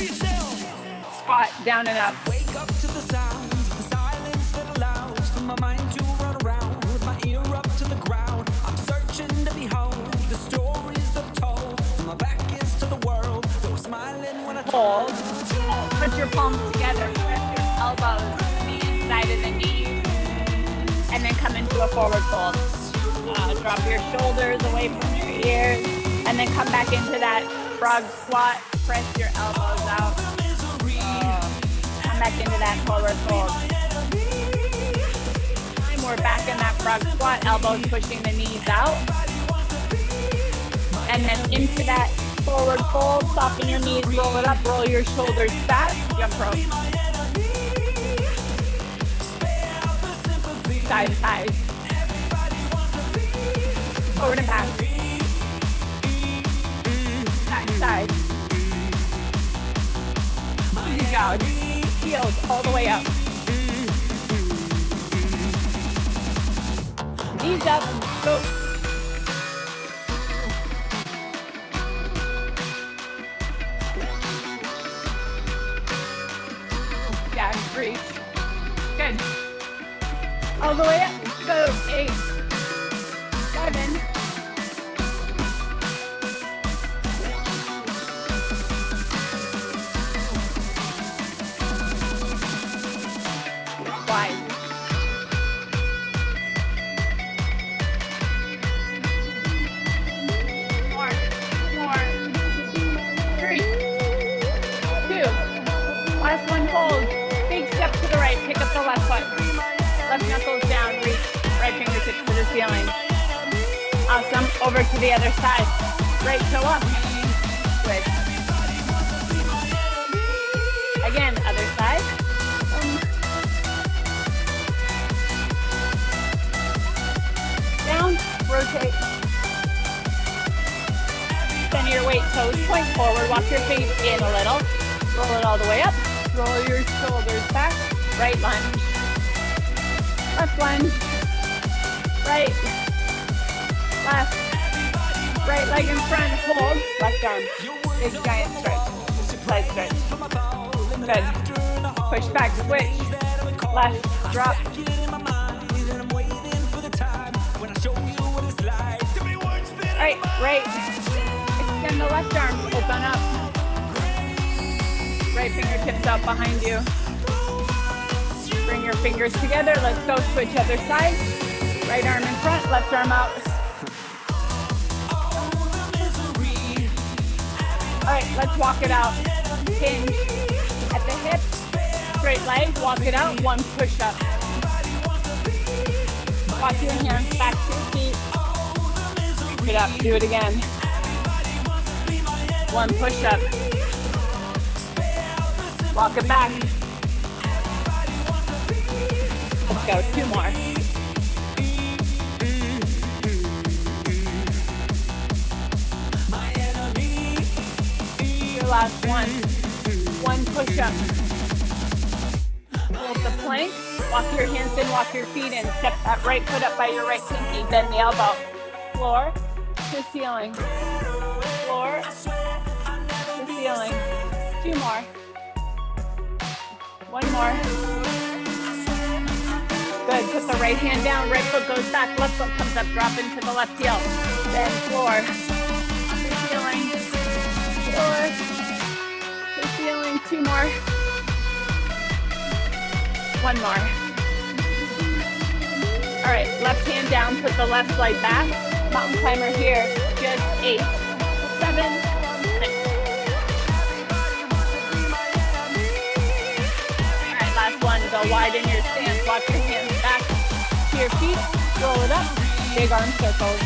Squat, down and up. Wake up to the sounds, the silence that allows for my mind to run around with my ear up to the ground. I'm searching to behold the stories that are told. My back is to the world, though smiling when I Hold. Put your palms together. Press your elbows to the inside of the knee. And then come into a forward fold. Drop your shoulders away from your ears. And then come back into that frog squat. Press your elbows out. Come back into that forward fold. And we're back in that frog squat. Elbows pushing the knees out. And then into that forward fold. Soften your knees, roll it up, roll your shoulders back. Jump rope. Side to side. Forward and back. Side to side. Easy go. Heels all the way up. Knees up. Go. Yeah, reach. Good. All the way up. Go. 8, 7. Wide. 4, 3, 2. Last one, hold. Big step to the right. Pick up the left foot. Left knuckles down. Reach. Right fingertips to the ceiling. Awesome. Over to the other side. Right toe up. Good. Again, other side. Down, rotate. Center your weight, toes point forward. Walk your feet in a little. Roll it all the way up. Roll your shoulders back. Right lunge. Left lunge. Right. Left. Right leg in front. Hold. Left arm. Big giant stretch. Side stretch. Good. Push back. Switch. Left. Drop. Right, right. Extend the left arm, open up. Right fingertips out behind you. Bring your fingers together, let's go, switch other side. Right arm in front, left arm out. All right, let's walk it out. Hinge at the hip, straight leg, walk it out, one push up. Walk your hands back to your feet. It up, do it again. One push up. Walk it back. Let's go, 2 more. Your last one. One push up. Hold the plank. Walk your hands in, walk your feet in. Step that right foot up by your right pinky. Bend the elbow. Floor to ceiling. Floor to ceiling. 2 more. 1 more. Good. Put the right hand down. Right foot goes back. Left foot comes up. Drop into the left heel. Then floor to ceiling. Floor to ceiling. 2 more. 1 more. All right. Left hand down. Put the left leg back. Mountain climber here, just 8, 7, 6. All right, last one, go wide in your stance. Walk your hands back to your feet, roll it up, big arm circles.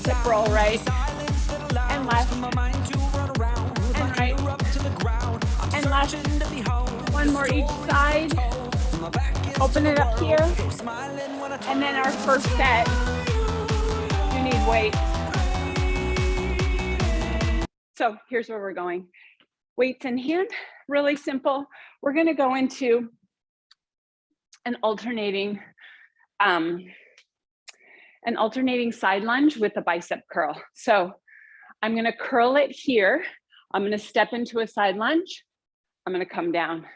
Hip roll right, and left, and right, and left. One more each side. Open it up here. And then our first set, you need weights. So here's where we're going. Weights in hand, really simple. We're gonna go into an alternating side lunge with a bicep curl. So I'm gonna curl it here. I'm gonna step into a side lunge. I'm gonna come down.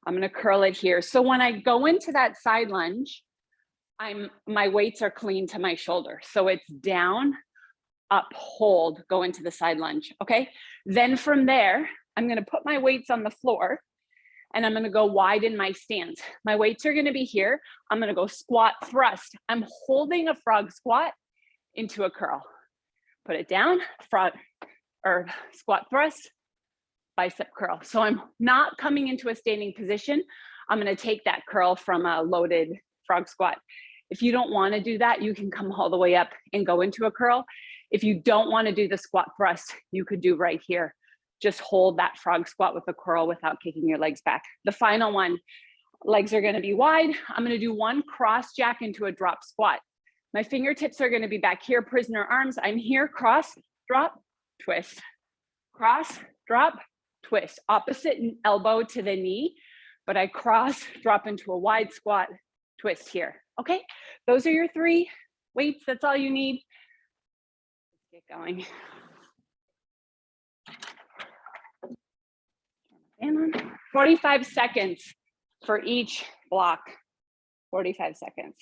I'm gonna curl it here. So when I go into that side lunge, my weights are clean to my shoulder. So it's down, up, hold, go into the side lunge, okay? Then from there, I'm gonna put my weights on the floor and I'm gonna go wide in my stance. My weights are gonna be here. I'm gonna go squat, thrust. I'm holding a frog squat into a curl. Put it down, front, or squat, thrust, bicep curl. So I'm not coming into a standing position. I'm gonna take that curl from a loaded frog squat. If you don't wanna do that, you can come all the way up and go into a curl. If you don't wanna do the squat thrust, you could do right here. Just hold that frog squat with a curl without kicking your legs back. The final one, legs are gonna be wide. I'm gonna do one cross jack into a drop squat. My fingertips are gonna be back here, prisoner arms. I'm here, cross, drop, twist. Cross, drop, twist. Opposite elbow to the knee, but I cross, drop into a wide squat, twist here. Okay, those are your 3 weights. That's all you need. Let's get going. And 45 seconds for each block. 45 seconds.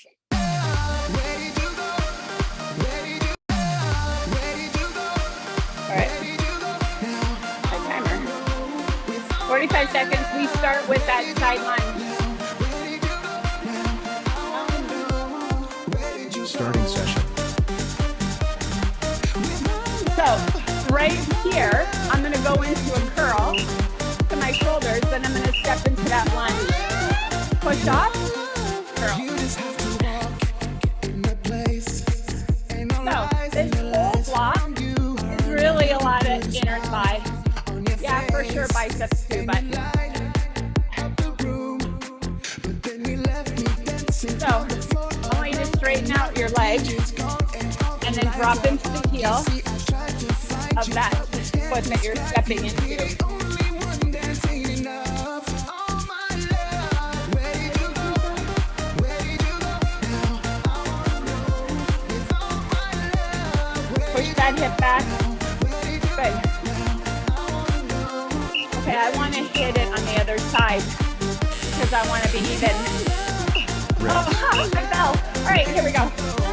All right, my timer. 45 seconds, we start with that side lunge. Starting session. So right here, I'm gonna go into a curl to my shoulders, then I'm gonna step into that lunge. Push off, curl. So this whole block is really a lot of inner thigh. Yeah, for sure biceps too, but. So I want you to straighten out your leg and then drop into the heel of that foot that you're stepping into. Push that hip back. Good. Okay, I want to hit it on the other side because I want to be even. Oh, I fell. All right, here we go.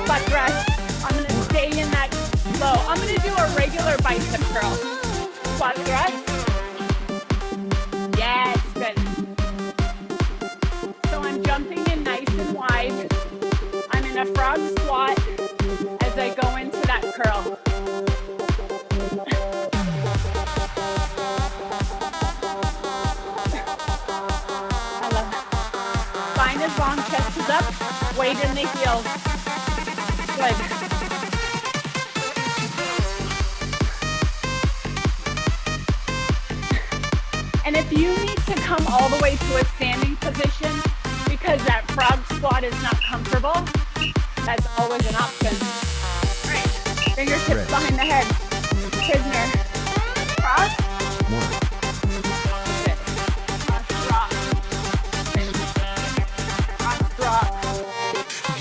Butt thrust. I'm going to stay in that low. I'm going to do a regular bicep curl. Squat thrust. Yes, good. So I'm jumping in nice and wide. I'm in a frog squat as I go into that curl. I love that. Spine is long, chest is up, weight in the heels. Good. And if you need to come all the way to a standing position because that frog squat is not comfortable, that's always an option. All right, fingertips behind the head. Prisoner. Cross. Good. Cross, drop. Cross, drop.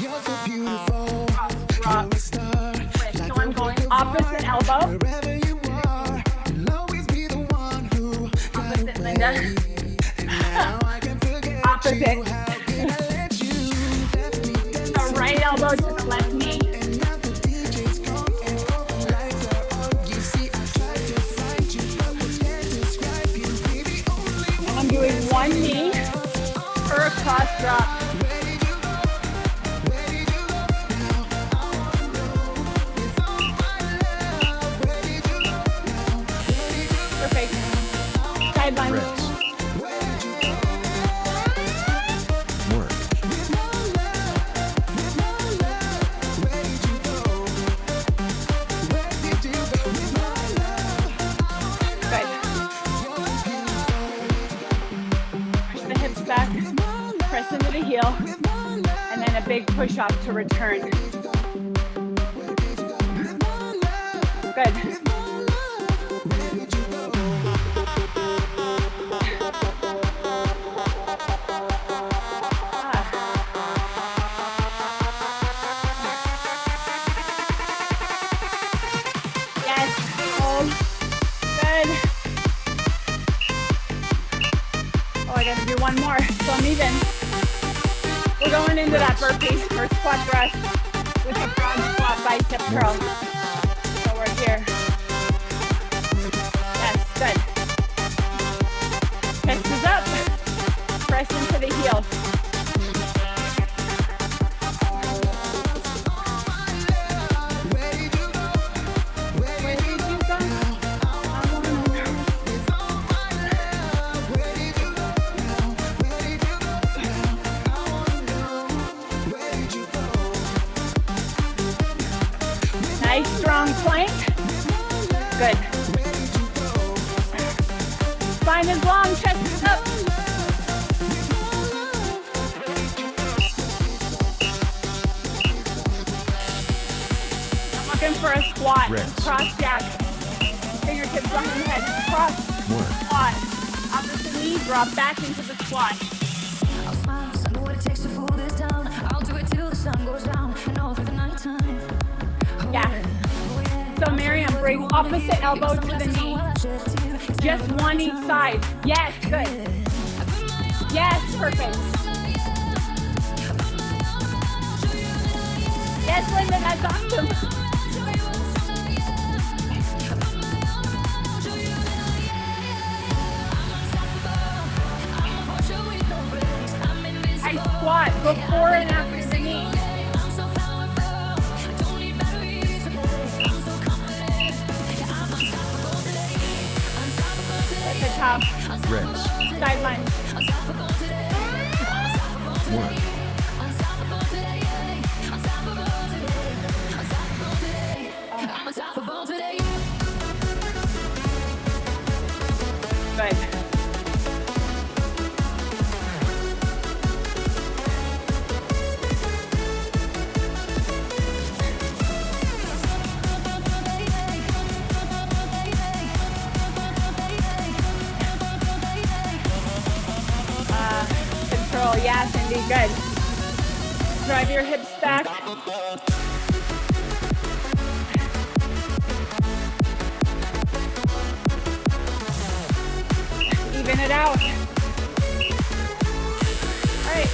You're so beautiful. Cross, drop. Twist. So I'm going opposite elbow. Wherever you are, you'll always be the one who Opposite, Linda. Opposite. So right elbow to the left knee. And I'm doing one knee for a cross drop. Perfect. Sideline. Reps. Work. Good. Push the hips back, press into the heel, and then a big push up to return. Good. Yes. one more, so I'm even. We're going into that burpee or squat thrust with a frog squat bicep curl. So we're here. Yes, good. Chest is up. Press into the heels. Nice strong plank. Good. Spine is long, chest is up. I'm looking for a squat. Cross jack. Fingertips on the head. Cross squat. Opposite knee, drop back into the squat. I'll smile, I know what it takes to pull this down. I'll do it till the sun goes down and all through the nighttime. Yeah. So Miriam, bring opposite elbow to the knee. Just one each side. Yes, good. Yes, perfect. Yes, Linda, that's awesome. I squat before and after the knee. At the top. Reps. Sideline. 1. Good. Control, yeah, Cindy, good. Drive your hips back. Even it out. All right.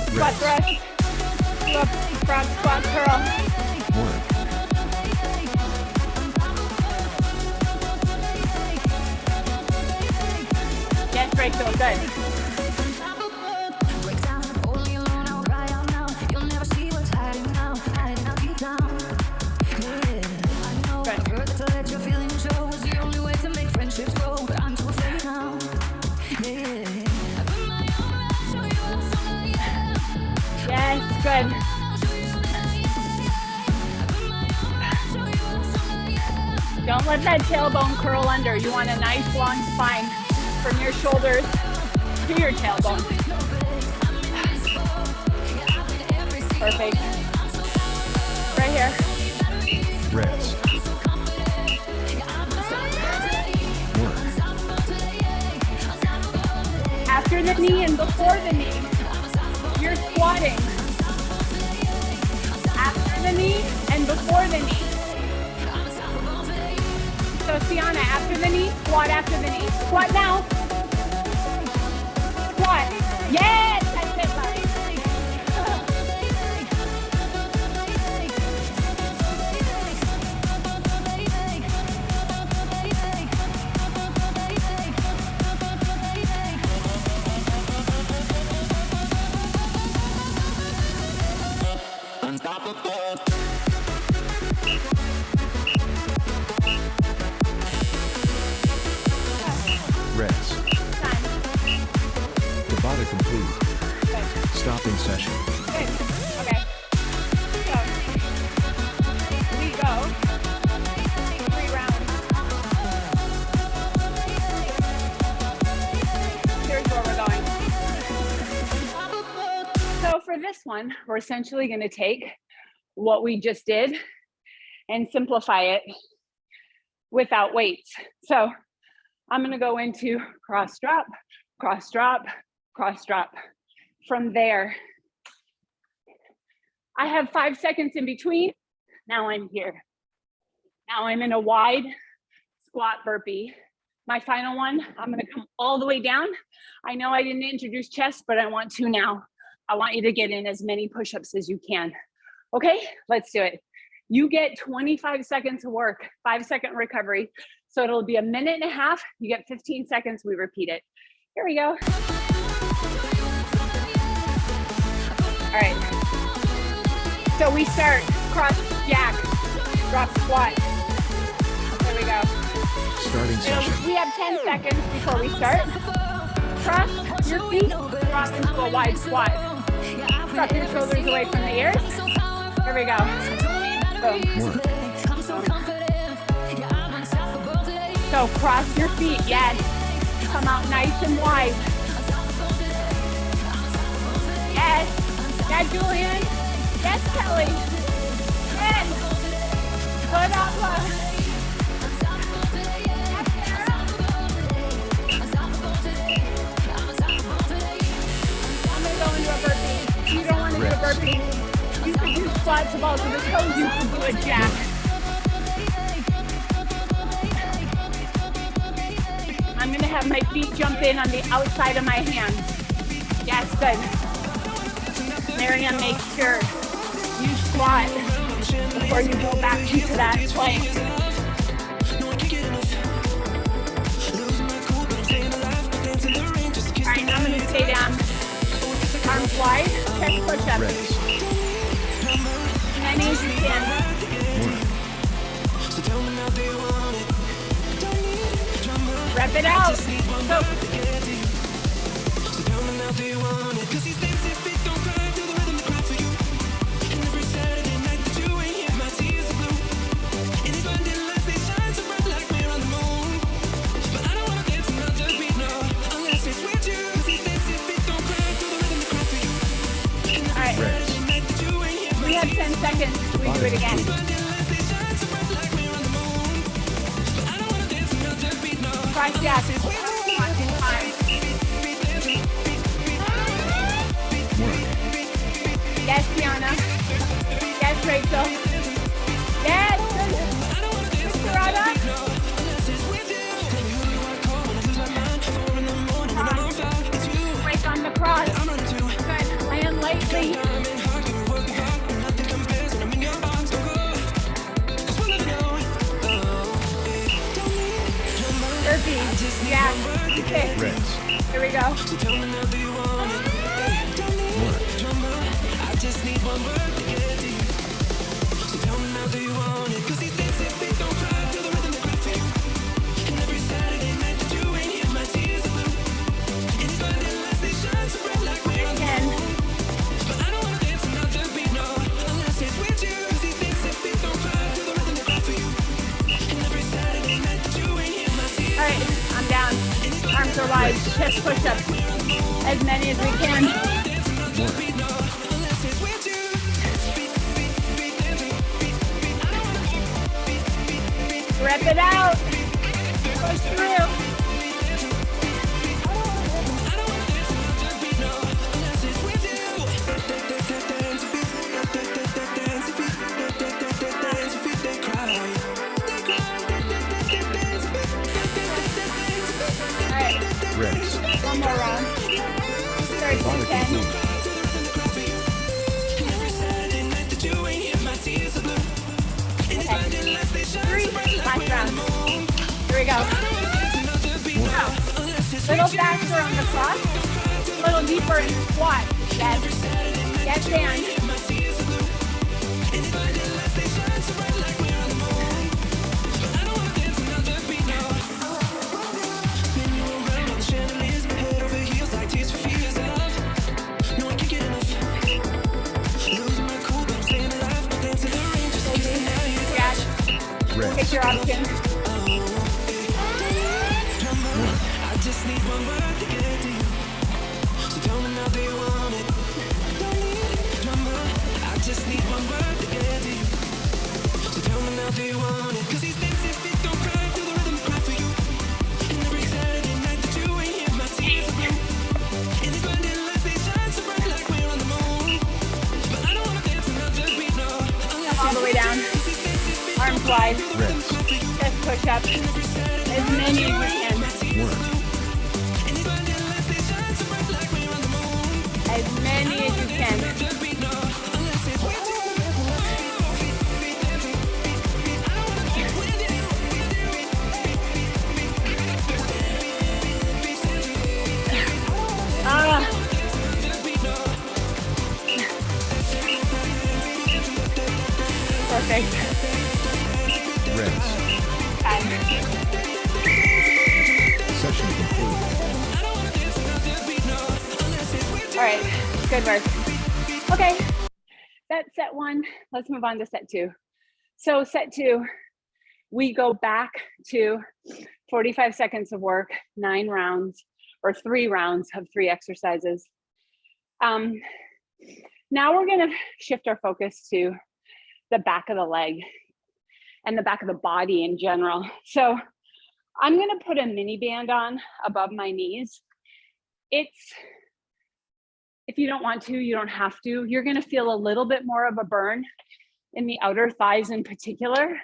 Squat thrust. Up, frog squat curl. 1. Yes, Rachel, good. Yes, good. Don't let that tailbone curl under. You want a nice long spine from your shoulders to your tailbone. Perfect. Right here. Reps. 1. After the knee and before the knee, you're squatting. After the knee and before the knee. So Sienna, after the knee, squat after the knee. Squat now. Squat. Yes, that's it, buddy. Reps. Time. Tabata complete. Good. Stopping session. Good. Okay. So we go 3 rounds. Here's where we're going. So for this one, we're essentially going to take what we just did and simplify it without weights. So I'm going to go into cross drop, cross drop, cross drop. From there, I have 5 seconds in between. Now I'm here. Now I'm in a wide squat burpee. My final one, I'm gonna come all the way down. I know I didn't introduce chest, but I want to now. I want you to get in as many push-ups as you can. Okay, let's do it. You get 25 seconds of work, 5-second recovery. So it'll be a minute and a half. You get 15 seconds, we repeat it. Here we go. All right. So we start cross jack, drop squat. There we go. Starting session. We have 10 seconds before we start. Cross your feet, drop into a wide squat. Drop your shoulders away from the ears. Here we go. Boom. Work. So cross your feet, yes. Come out nice and wide. Yes. Yeah, Julian. Yes, Kelly. Yes. Put up. I'm gonna go into a burpee. You don't want to do a burpee. You can do squats of all to the toes. You can do a jack. I'm gonna have my feet jump in on the outside of my hands. Yes, good. Miriam, make sure you squat before you go back into that plank. All right, now I'm gonna stay down. Arms wide, chest push-up. Rest. Many as you can. Rep it out. So, we have 10 seconds. We do it again. Cross jack. Yes, Tiana. Yes, Rachel. Yes. Sarada. Break on the cross. Good. Land lightly. Yeah. Okay. Rest. Here we go. Work. Arms are wide, chest push-ups, as many as we can. Rep it out. Push through. Rest. One more round. 30 seconds. Okay. 3 last round. Here we go. Little faster on the cross. A little deeper in the squat. Yes. Yes, Dan. Pick your option. All the way down. Arms wide. Rest. Chest push-ups. As many as you can. work. As many as you can. Perfect. Rest. Session complete. All right, good work. Okay, that's set one. Let's move on to set two. So set two, we go back to 45 seconds of work, 9 rounds, or 3 rounds of 3 exercises. Now we're gonna shift our focus to the back of the leg and the back of the body in general. So I'm gonna put a mini band on above my knees. If you don't want to, you don't have to. You're gonna feel a little bit more of a burn in the outer thighs in particular,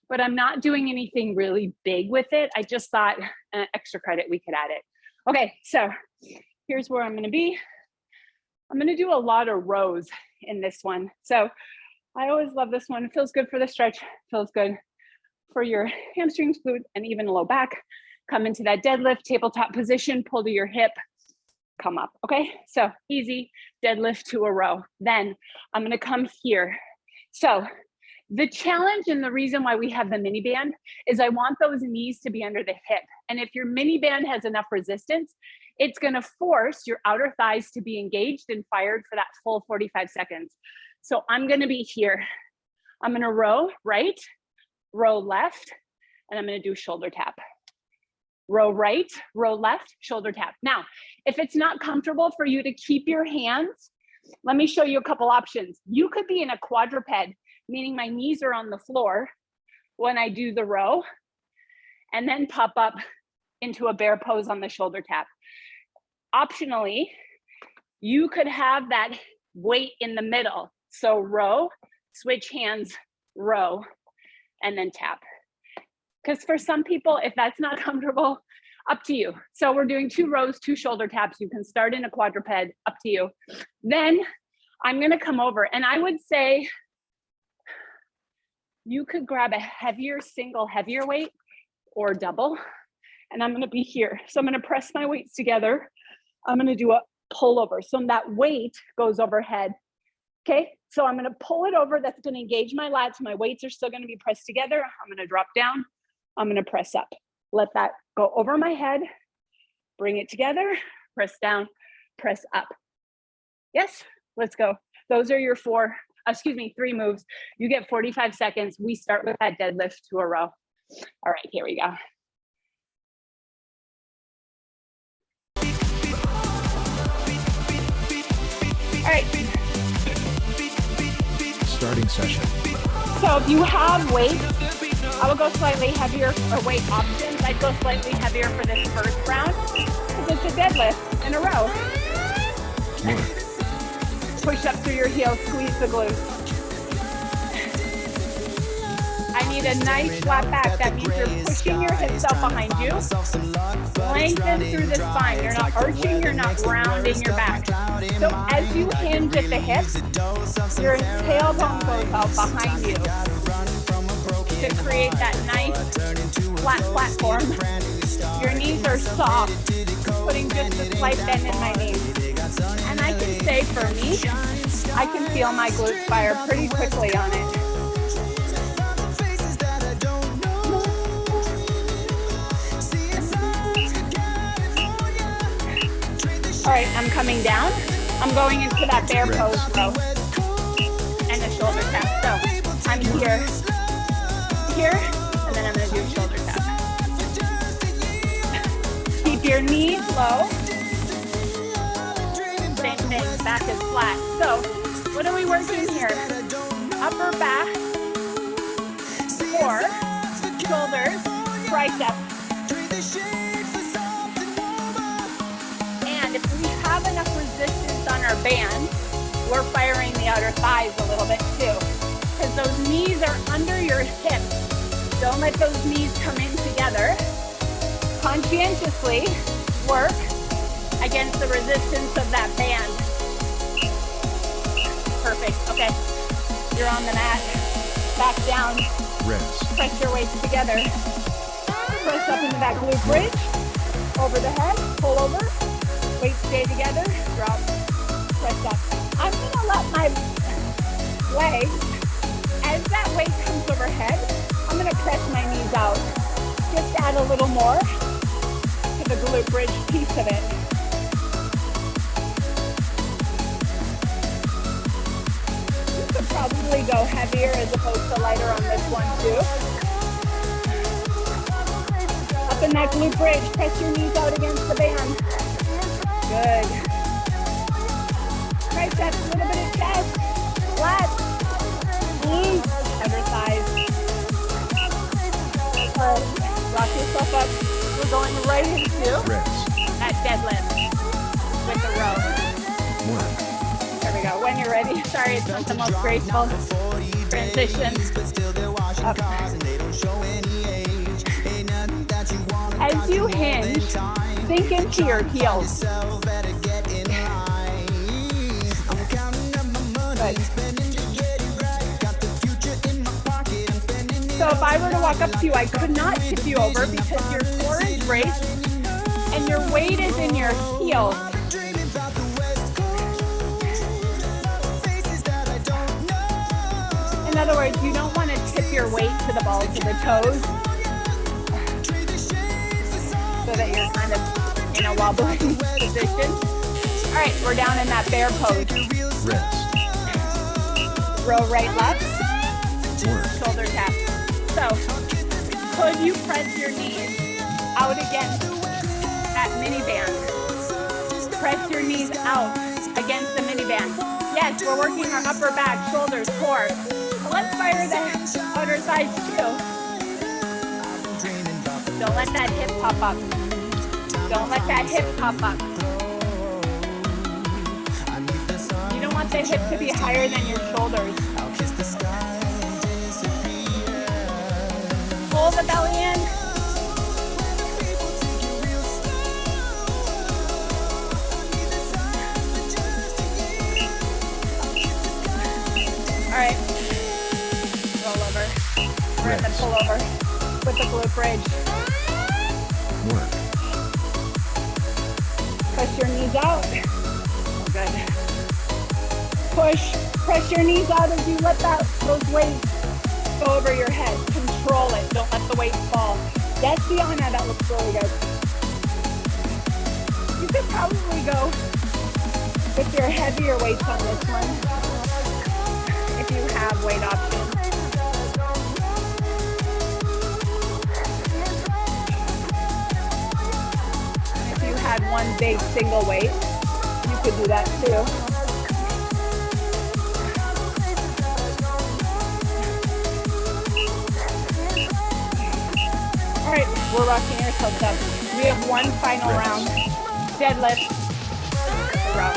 but I'm not doing anything really big with it. I just thought extra credit, we could add it. Okay, so here's where I'm gonna be. I'm gonna do a lot of rows in this one. So I always love this one. It feels good for the stretch, feels good for your hamstrings, glute, and even low back. Come into that deadlift, tabletop position, pull to your hip, come up, okay? So easy, deadlift to a row. Then I'm gonna come here. So the challenge and the reason why we have the mini band is I want those knees to be under the hip. And if your mini band has enough resistance, it's gonna force your outer thighs to be engaged and fired for that full 45 seconds. So I'm gonna be here. I'm gonna row right, row left, and I'm gonna do shoulder tap. Row right, row left, shoulder tap. Now, if it's not comfortable for you to keep your hands, let me show you a couple options. You could be in a quadruped, meaning my knees are on the floor when I do the row, and then pop up into a bear pose on the shoulder tap. Optionally, you could have that weight in the middle. So row, switch hands, row, and then tap. Because for some people, if that's not comfortable, up to you. So we're doing 2 rows, 2 shoulder taps. You can start in a quadruped, up to you. Then I'm gonna come over, and I would say you could grab a heavier weight or double, and I'm gonna be here. So I'm gonna press my weights together. I'm gonna do a pull over. So that weight goes overhead. Okay, so I'm gonna pull it over. That's gonna engage my lats. My weights are still gonna be pressed together. I'm gonna drop down. I'm gonna press up. Let that go over my head. Bring it together, press down, press up. Yes, let's go. Those are your 3 moves. You get 45 seconds. We start with that deadlift to a row. All right, here we go. All right. Starting session. So if you have weights, I will go slightly heavier or weight options. I'd go slightly heavier for this first round because it's a deadlift in a row. Work. Push up through your heels, squeeze the glutes. I need a nice flat back. That means you're pushing your hips out behind you. Lengthen through the spine. You're not arching, you're not rounding your back. So as you hinge at the hips, your tailbone goes out behind you to create that nice flat platform. Your knees are soft, putting just a slight bend in my knees. And I can say for me, I can feel my glutes fire pretty quickly on it. All right, I'm coming down. I'm going into that bear pose row and a shoulder tap. So I'm here, and then I'm gonna do a shoulder tap. Keep your knees low. Same thing, back is flat. So what are we working here? Upper back, core, shoulders, triceps. And if we have enough resistance on our band, we're firing the outer thighs a little bit too. Because those knees are under your hips. Don't let those knees come in together. conscientiously work against the resistance of that band. Perfect. Okay. You're on the mat. Back down. Rest. Press your weights together. Press up into that glute bridge. Over the head. Pull over. Weights stay together. Drop. Press up. I'm going to let my legs, as that weight comes overhead, I'm going to press my knees out. Just add a little more to the glute bridge piece of it. You could probably go heavier as opposed to lighter on this one too. Up in that glute bridge, press your knees out against the band. Good. Triceps, a little bit of chest, flat, knees, under thighs. Rock yourself up. We're going right into Rest. that deadlift with the row. Work. There we go. When you're ready. Sorry, it's not the most graceful transition. Up. As you hinge, sink into your heels. Good. So if I were to walk up to you, I could not tip you over because your core is raised and your weight is in your heels. In other words, you don't want to tip your weight to the balls of the toes so that you're kind of in a wobbly position. All right, we're down in that bear pose. Rest. Row right, left, Work. shoulder tap. So, could you press your knees out against that mini band? Press your knees out against the mini band. Yes, we're working our upper back, shoulders, core. But let's fire the outer thighs too. Don't let that hip pop up. Don't let that hip pop up. You don't want the hip to be higher than your shoulders. Pull the belly in. All right. Roll over. We're in the pull over with the glute bridge. Work. Press your knees out. Good. Push. Press your knees out as you let those weights go over your head. Control it. Don't let the weight fall. Yes, Fiona, that looks really good. You could probably go with your heavier weights on this one if you have weight options. And if you had one big single weight, you could do that too. All right, we're rocking ourselves up. We have one final round. Deadlift. Row.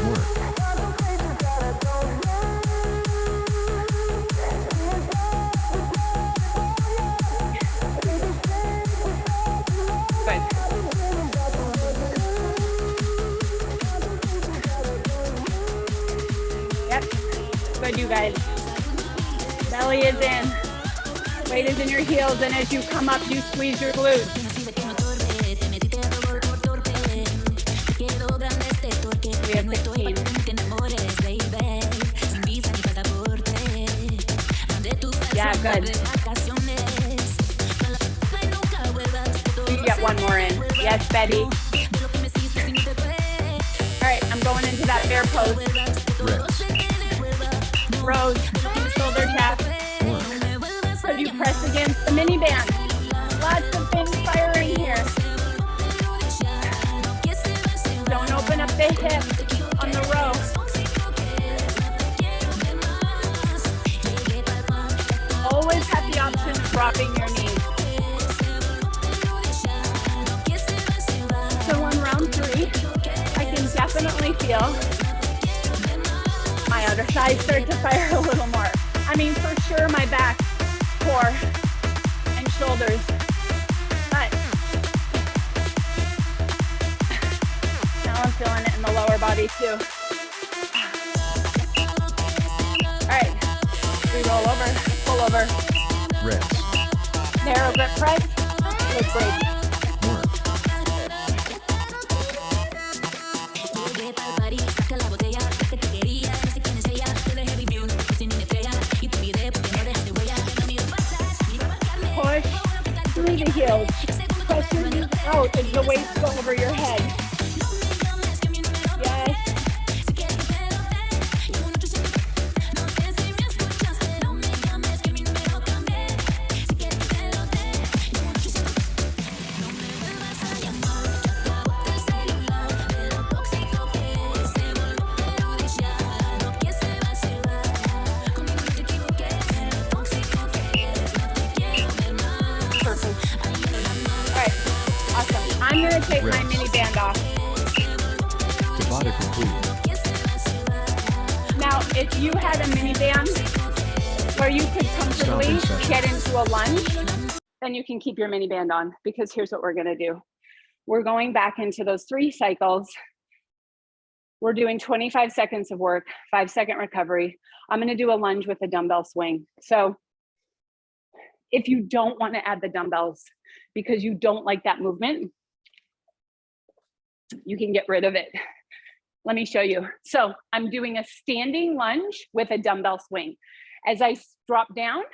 Work. Good. Yep. Good, you guys. Belly is in. Weight is in your heels, and as you come up, you squeeze your glutes. We have 15. Yeah, good. You get one more in. Yes, Betty. All right, I'm going into that bear pose. Rest. Rows, shoulder tap. So you press against the mini band. Lots of things firing here. Don't open up the hip on the row. Always have the option of dropping your knees. So on round 3, I can definitely feel my outer thighs start to fire a little more. I mean, for sure my back, core, and shoulders. But body too. All right, we roll over, pull over, Rest. narrow grip press, leg break. Work. Push through the heels. Pressing out as the weights go over your head. Yes. I'm going to take my mini band off. Tabata complete. Now, if you had a mini band where you could comfortably get into a lunge, then you can keep your mini band on, because here's what we're going to do. We're going back into those 3 cycles. We're doing 25 seconds of work, 5-second recovery. I'm going to do a lunge with a dumbbell swing. So if you don't want to add the dumbbells because you don't like that movement, you can get rid of it. Let me show you. So I'm doing a standing lunge with a dumbbell swing. As I drop down,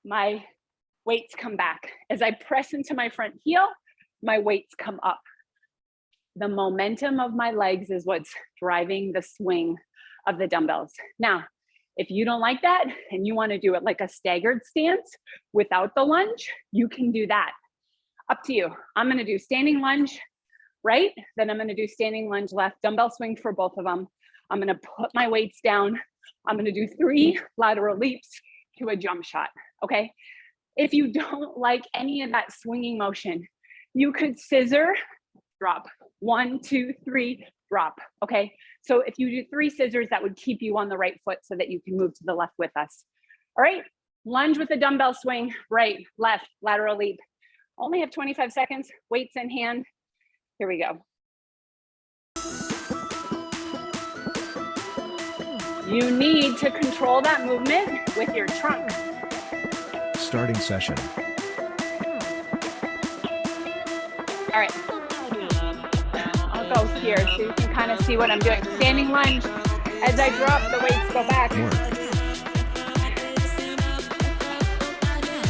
my weights come back. As I press into my front heel, my weights come up. The momentum of my legs is what's driving the swing of the dumbbells. Now, if you don't like that and you want to do it like a staggered stance without the lunge, you can do that. Up to you. I'm going to do standing lunge right, then I'm going to do standing lunge left, dumbbell swing for both of them. I'm going to put my weights down. I'm going to do 3 lateral leaps to a jump shot. Okay. If you don't like any of that swinging motion, you could scissor, drop, 1, 2, 3, drop. Okay. So if you do 3 scissors, that would keep you on the right foot so that you can move to the left with us. All right. Lunge with a dumbbell swing, right, left, lateral leap. Only have 25 seconds, weights in hand. Here we go. You need to control that movement with your trunk. Starting session. All right. I'll go here so you can kind of see what I'm doing. Standing lunge. As I drop, the weights go back. Work.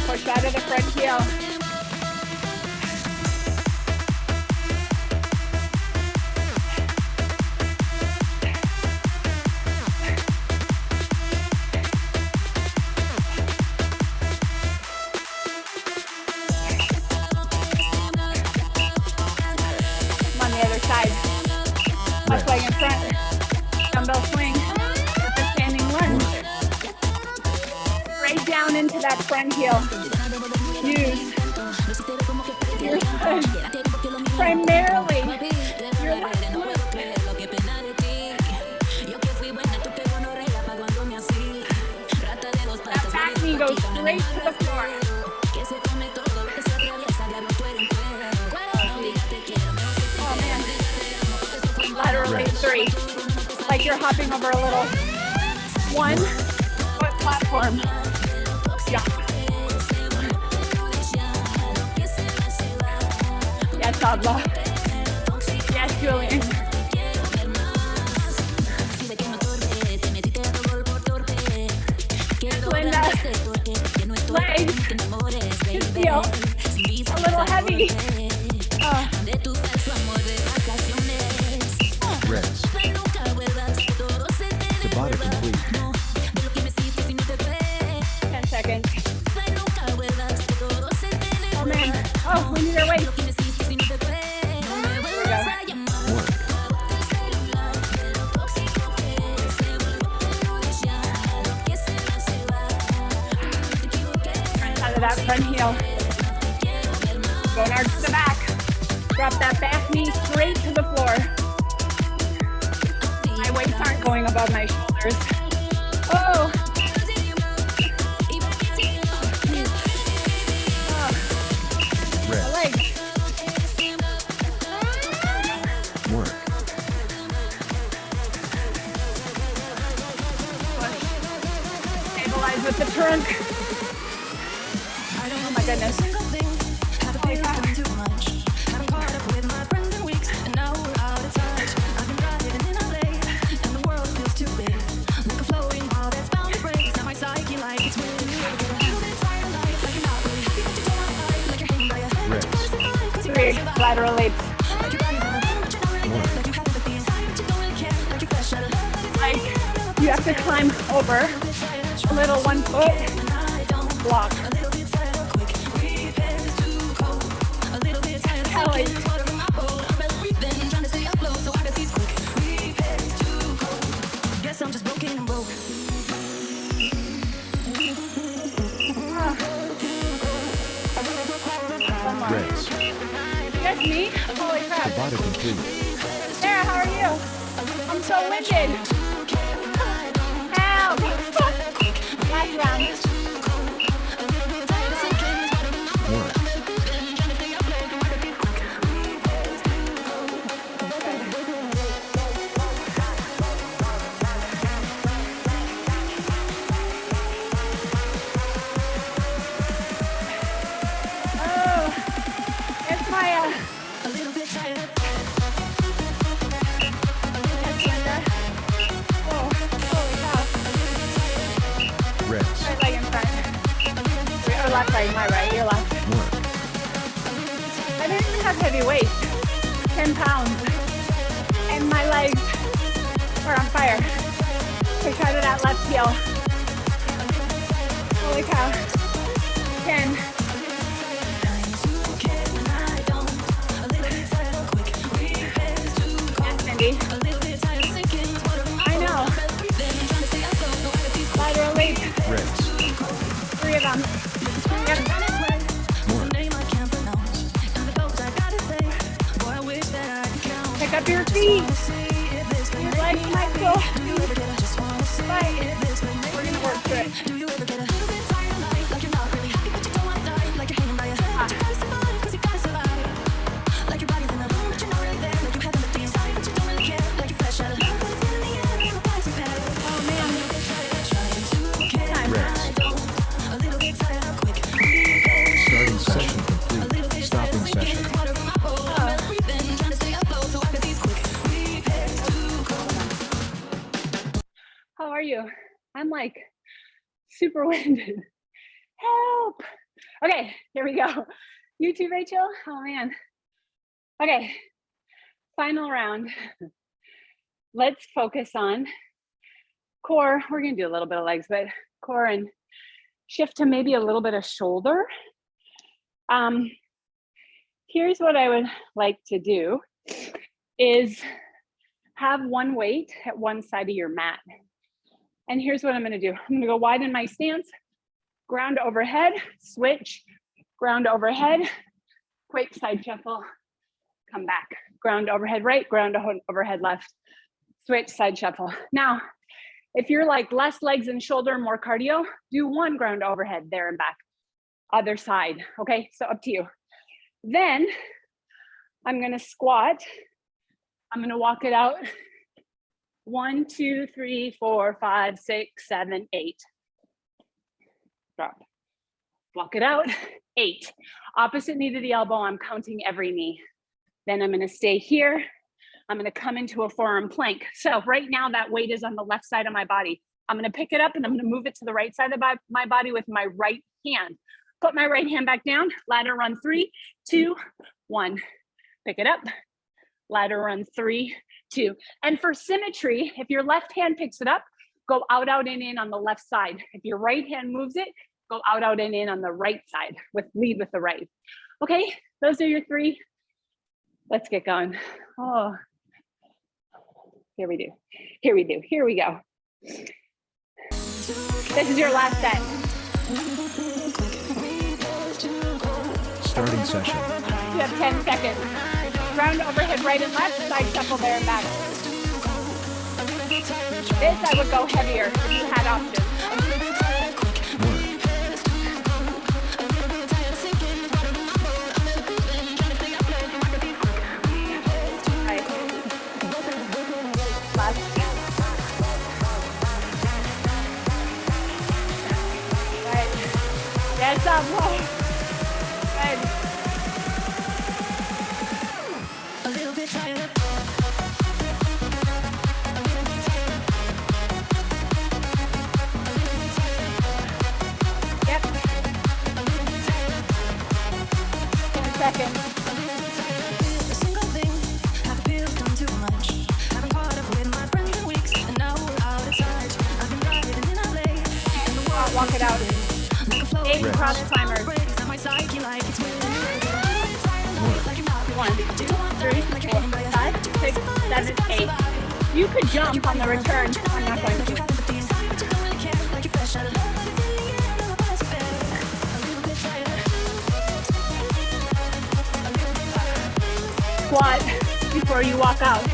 Push out of the front heel. Left leg in front, dumbbell swing with a standing lunge. Right down into that front heel. Use your primarily your left glute. That back knee goes straight to the floor. Laterally 3, like you're hopping over a little 1-foot platform. Jump. Yes, Abla. Yes, Julian. Linda. Legs. You feel a little heavy. Rest. Tabata complete. 10 seconds. Oh man. Oh, we need our weight. Here we go. Work. Front side of that front heel. Going arch to the back. Drop that back knee straight to the floor. My weights aren't going above my shoulders. Oh. Rest. Legs. Work. work. Oh my goodness. Three lateral leaps. Like you have to climb over a little 1 foot block. Kelly. Guess I'm just broken and broke. Raise. Just me? Holy crap. Tabata complete. Sarah, how are you? I'm so winded. Help! Last round. 1. Oh, it's my A little bit tired. that's Linda. Oh, holy cow. Raise. Right leg in front. Or left leg, my right, your left. 1. I didn't even have heavy weight. 10 pounds. And my legs are on fire. So try to that left heel. Holy cow. 10. Yes, Cindy. I know. Lateral leap. Raise. 3 of them. Yep. 1. Pick up your feet. Your legs might go. Fight. We're gonna work through it. Oh man. Time. Raise. Starting session complete. Stopping session. How are you? I'm like super winded. Help. Okay, here we go. You too, Rachel? Oh man. Okay, final round. Let's focus on core. We're gonna do a little bit of legs, but core and shift to maybe a little bit of shoulder. Here's what I would like to do is have one weight at one side of your mat. And here's what I'm gonna do. I'm gonna go wide in my stance, ground overhead, switch, ground overhead, quick side shuffle, come back. Ground overhead right, ground overhead left, switch, side shuffle. Now, if you're like less legs and shoulder, more cardio, do one ground overhead there and back, other side, okay? So up to you. Then I'm gonna squat. I'm gonna walk it out. 1, 2, 3, 4, 5, 6, 7, 8. Drop. Walk it out. 8. Opposite knee to the elbow. I'm counting every knee. Then I'm going to stay here. I'm going to come into a forearm plank. So right now that weight is on the left side of my body. I'm going to pick it up and I'm going to move it to the right side of my body with my right hand. Put my right hand back down. Ladder run 3, 2, 1. Pick it up. Ladder run 3, 2. And for symmetry, if your left hand picks it up, go out, out, in on the left side. If your right hand moves it, go out, out, in on the right side. Lead with the right. Okay, those are your 3. Let's get going. Oh, here we do. Here we do. Here we go. This is your last set. Starting session. You have 10 seconds. Round overhead right and left, side shuffle there and back. This I would go heavier if you had options. 1. Right. Last. seconds. A single thing, have pills done too much. Haven't caught up with my friends in weeks, and now we're out of touch. I've been driving in LA, and the world Walk it out. like a flow. 8 cross climbers. Breaks, now my psyche like it's winning. 1, 2, 3, 4, 5, 6, 7, 8. You could jump on the return. I'm not going to. Squat before you walk out.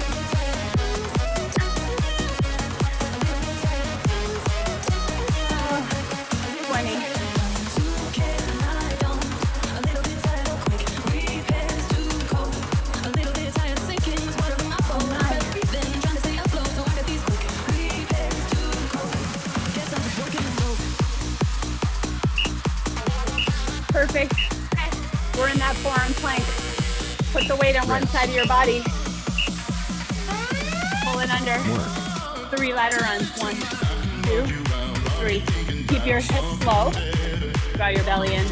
Uh, 20. Perfect. We're in that forearm plank. Put the weight on one side of your body. Pull it under. 3 ladder runs. 1, 2, 3. Keep your hips low. Draw your belly in.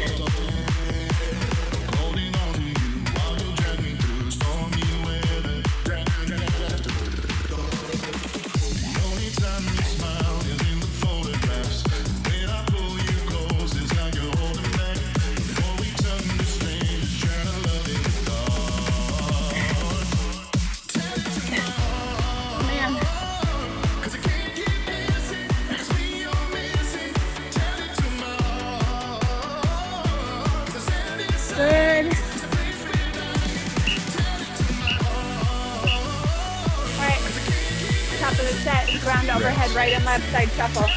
Good. All right. Top of the set. Ground overhead, right and left side shuffle.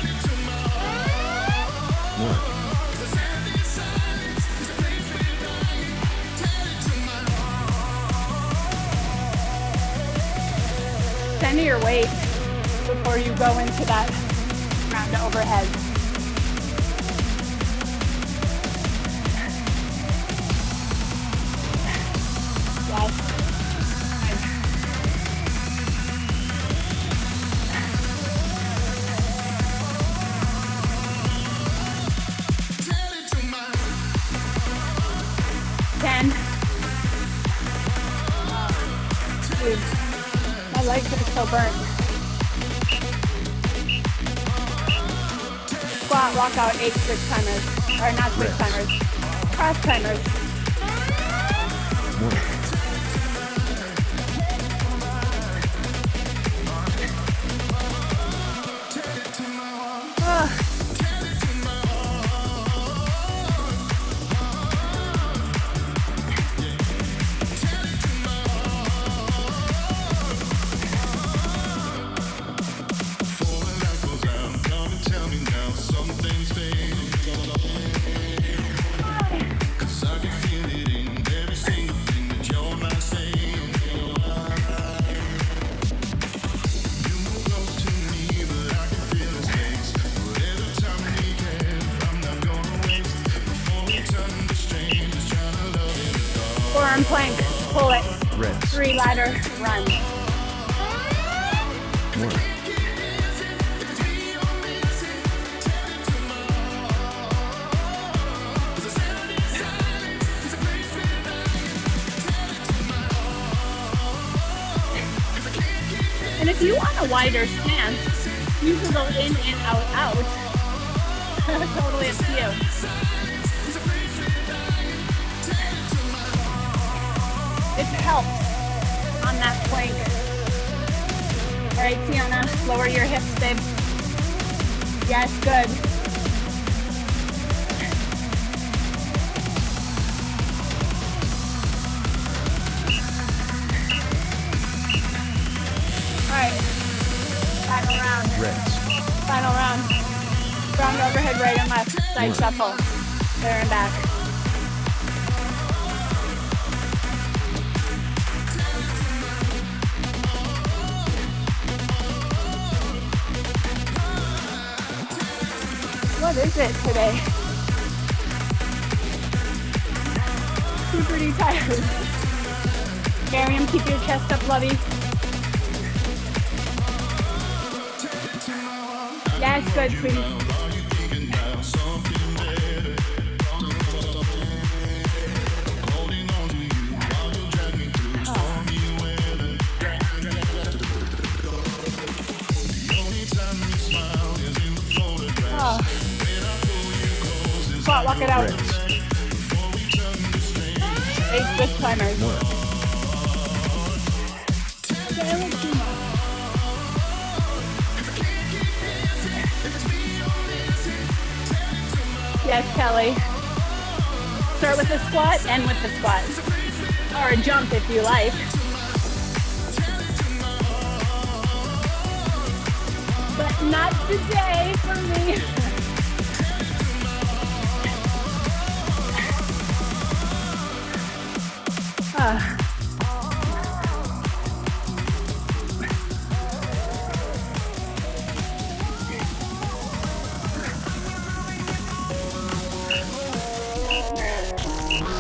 10 of your weight before you go into that ground overhead. Yes. 10. Dude, my legs are so burnt. Squat, walk out, 8 switch timers. Or not switch timers. Cross timers. Forearm plank, pull it. Rest. 3 ladder runs. 1. And if you want a wider stance, you can go in and out, out. Totally up to you. It helps on that plank. All right, Tiana, lower your hips, babe. Yes, good. All right, final round. Rest. Final round. Ground overhead, right and left. Side shuffle. There and back. What is it today? Pretty tired. Miriam, keep your chest up, lovey. Yes, good, sweetie. Weights with climbers. Work. Yes, Kelly. Start with the squat, end with the squat. Or a jump if you like. But not today for me. All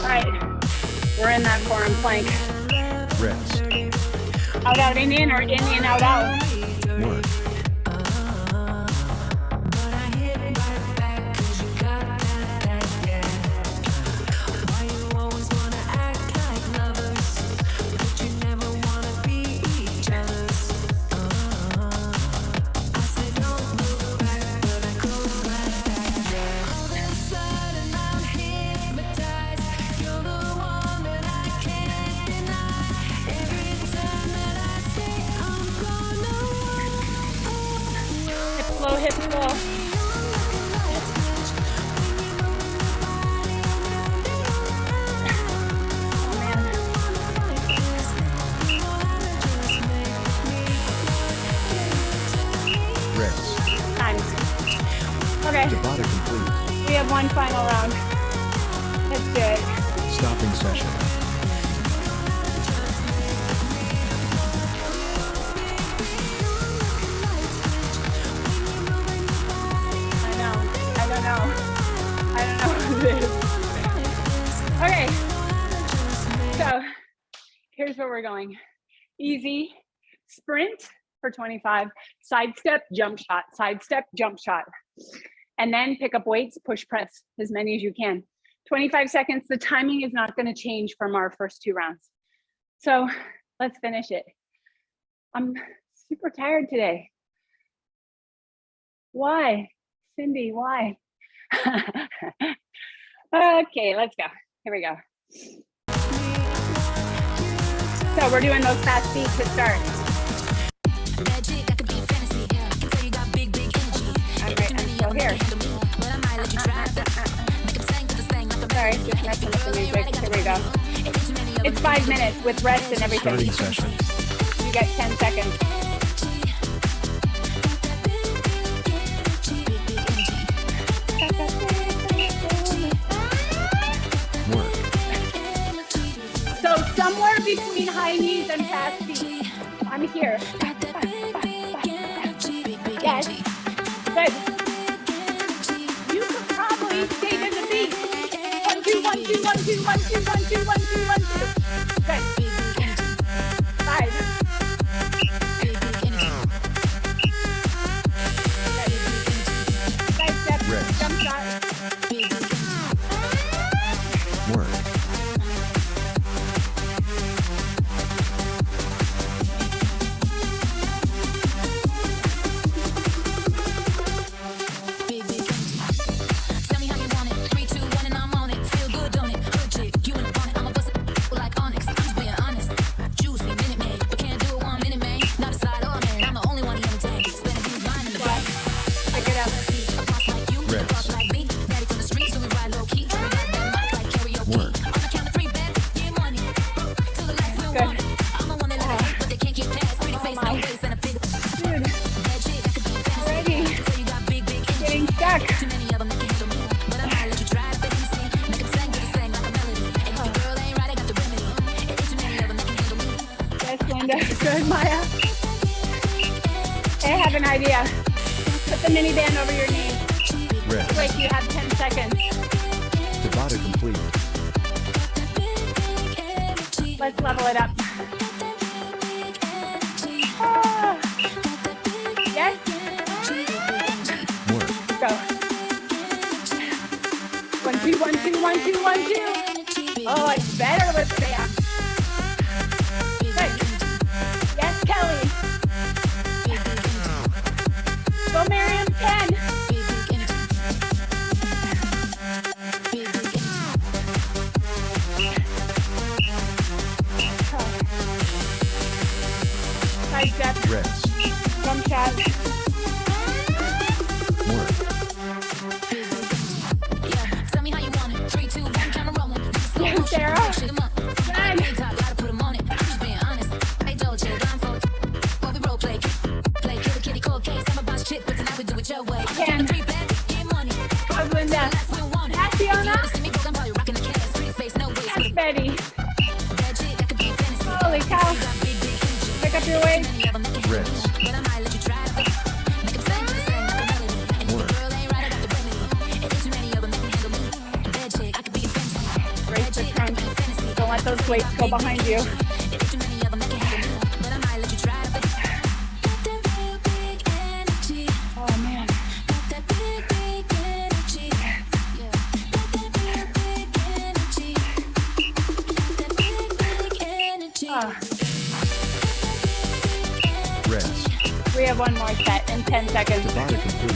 right, we're in that forearm plank. Rest. Out, out, in, or in, out, out. Work. Hip flow. Rest. Time. Okay, Tabata complete. we have one final round. Let's do it. Stopping session. I don't know what it is. Okay, so here's where we're going. Easy sprint for 25, side step, jump shot, side step, jump shot. And then pick up weights, push press as many as you can. 25 seconds, the timing is not gonna change from our first 2 rounds. So let's finish it. I'm super tired today. Why? Cindy, why? Okay, let's go. Here we go. So we're doing those fast feet to start. All right, I'm still here. Sorry, just messing with the music. Here we go. It's 5 minutes with rest and everything. Starting session. You get 10 seconds. Work. So somewhere between high knees and fast feet. I'm here. Yes. Good. You could probably stay in the beat. 1, 2, 1, 2, 1, 2, 1, 2, 1, 2, 1, 2, 1, 2. Good. 5. Side step. Rest. Jump shot. Work. Pick it up. Rest. Work. Good. Dude. Already. Getting stuck. Yes, Linda. Good, Maya. Hey, I have an idea. Put the mini band over your knee. Rest. Wait, you have 10 seconds. Tabata complete. Let's level it up. Ah. Yes? Work. Go. 1, 2, 1, 2, 1, 2, 1, 2. Oh, it's better with Sam. Good. Yes, Kelly. Go, Miriam, 10. step, Rest. jump shot. Work. Tell me how you want it. 3, 2, 1, camera rolling. Yeah, Sarah. Shit 'em up. Good. Gotta put 'em on it. I'm just being honest. Hey, Dolce, blindfold. While we role play. Play kitty kitty cold case. I'm a boss chick, but tonight we do it your way. Again. 3 back, get money. How's Linda? We don't want it. That's Fiona. See me broke, I'm probably rocking the cast. Pretty face, no waist. That's Betty. Bad chick, that could be a fantasy. Holy cow. Big, big energy. Pick up your weight. Many of 'em make it Rest. but I might let you try it. Make 'em sing, just sing like a melody. And if Work. the girl ain't right, I got the remedy. It ain't too many of 'em that can handle me. Bad chick, I could be a fantasy. Brace the trunk. Don't let those weights go behind you. It ain't too many of 'em that can handle me. But I might let you try it. Got that real big energy. Oh man. Got that big, big energy. Yeah. Got that real big energy. Got that big, big energy. Rest. We have one more set in 10 seconds. Tabata complete.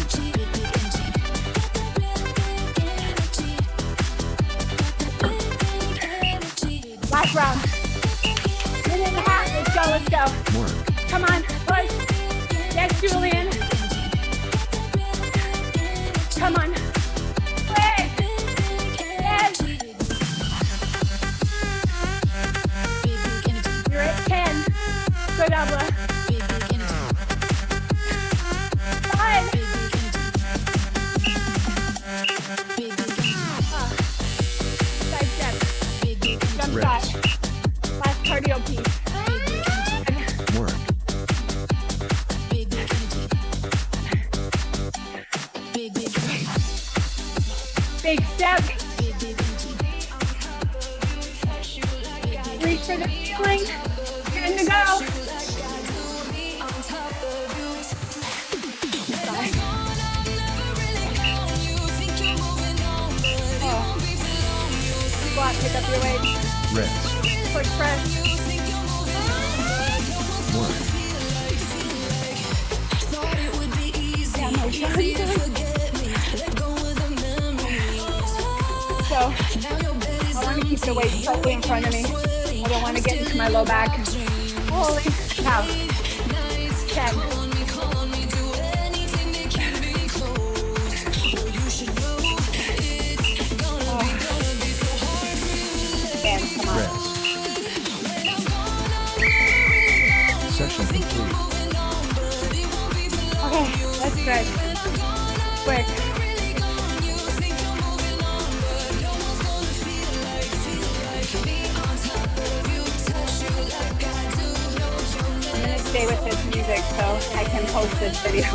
Last round. Minute and a half. Let's go, let's go. Work. Come on, push. Yes, Julian. Come on. Quick. Yes. You're at 10. Good, Abla. 5. Side step. Jump Rest. shot. Last cardio piece. Work. Big step. Reach for the ceiling. Good to go. Squat, pick up your weight. Rest. Push press. Work. Yeah, no fun. So, I want to keep the weight slightly in front of me. I don't want to get into my low back. Holy cow. 10. Again, come on. Rest. Session complete. Okay, let's stretch. Quick. I'm gonna stay with this music so I can post this video.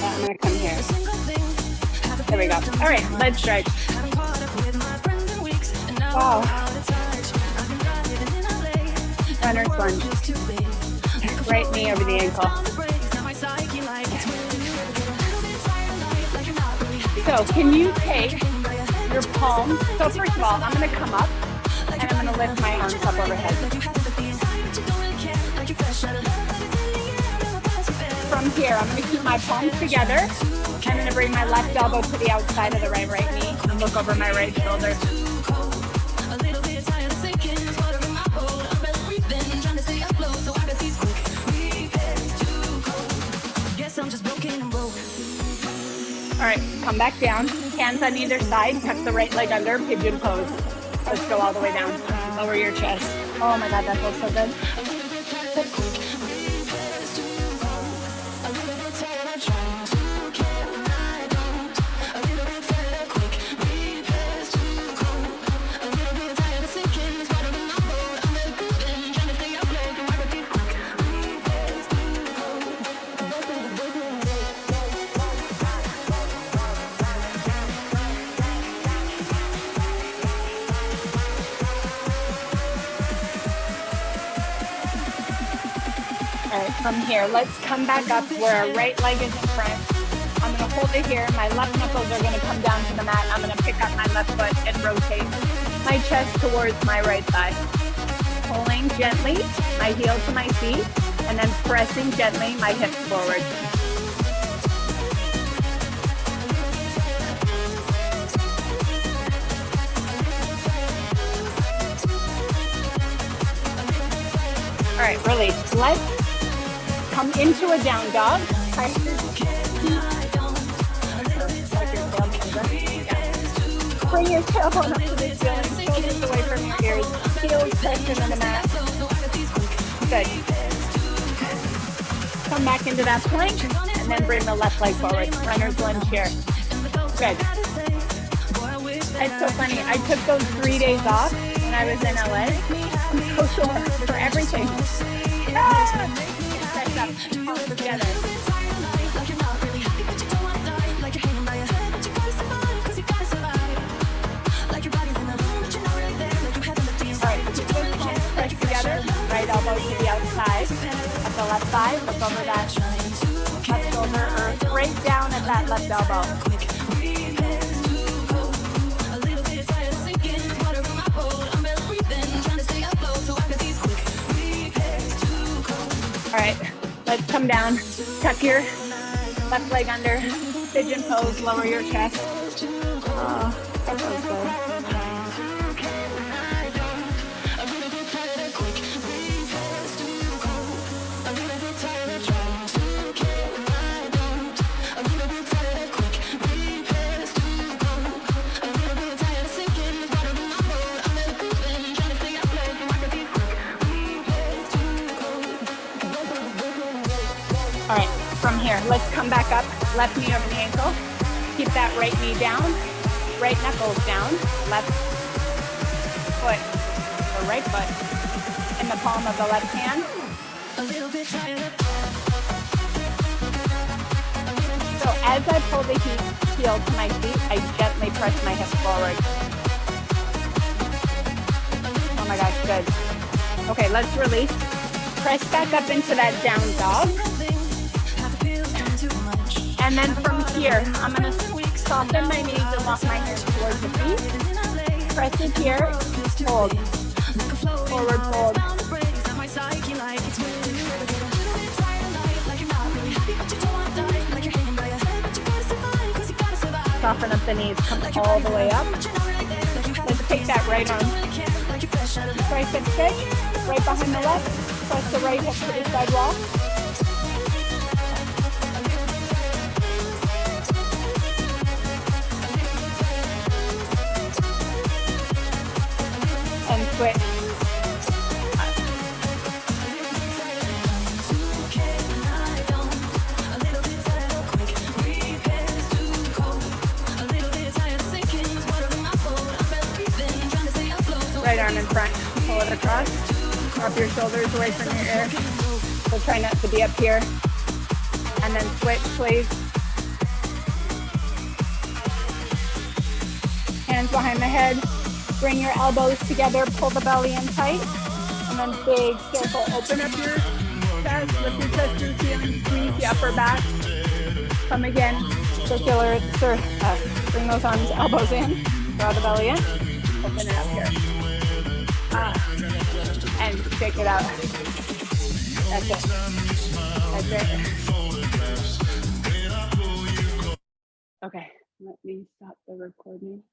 I'm gonna come here. There we go. All right, let's stretch. Wow. Runner's lunge. Right knee over the ankle. So can you take your palms? So first of all, I'm going to come up and I'm going to lift my arms up overhead. From here, I'm going to keep my palms together. I'm going to bring my left elbow to the outside of the right knee and look over my right shoulder. All right, come back down. Hands on either side. Tuck the right leg under. Pigeon pose. Let's go all the way down. Lower your chest. Oh my God, that feels so good. All right, from here, let's come back up where our right leg is in front. I'm going to hold it here. My left knuckles are going to come down to the mat. I'm going to pick up my left foot and rotate my chest towards my right thigh. Pulling gently, my heel to my feet, and then pressing gently my hips forward. right, release. Let's come into a down dog. Like your tailbone. Yeah. Bring your tailbone up to the ceiling, shoulders away from your ears, heels pressed into the mat. Good. Come back into that plank, and then bring the left leg forward. Runner's lunge here. Good. It's so funny. I took those 3 days off when I was in LA. I'm so sore for everything. Ah! Press up, palms together. Press together, right elbow to the outside of the left thigh, look over that left shoulder or straight down at that left elbow. All right, let's come down, tuck your left leg under, pigeon pose, lower your chest. That feels good. All right, from here, let's come back up, left knee over the ankle. Keep that right knee down, right knuckles down, left foot, or right foot, in the palm of the left hand. So as I pull the heel to my feet, I gently press my hips forward. Oh my gosh, good. Okay, let's release. Press back up into that down dog. And then from here, I'm going to soften my knees and walk my hands towards the feet. Press it here, hold, forward fold. Soften up the knees, come all the way up. Let's take that right arm. Tricep stretch, right behind the left. Press the right hip to the side wall. And switch. Right arm in front, pull it across, drop your shoulders away from your ear. So try not to be up here. And then switch, please. Hands behind the head. Bring your elbows together, pull the belly in tight. And then big circle, open up your chest, lift your chest to the ceiling, squeeze the upper back. Come again, circular, bring those arms, elbows in, draw the belly in, open it up here. And shake it out. That's it. That's it. Okay, let me stop the recording.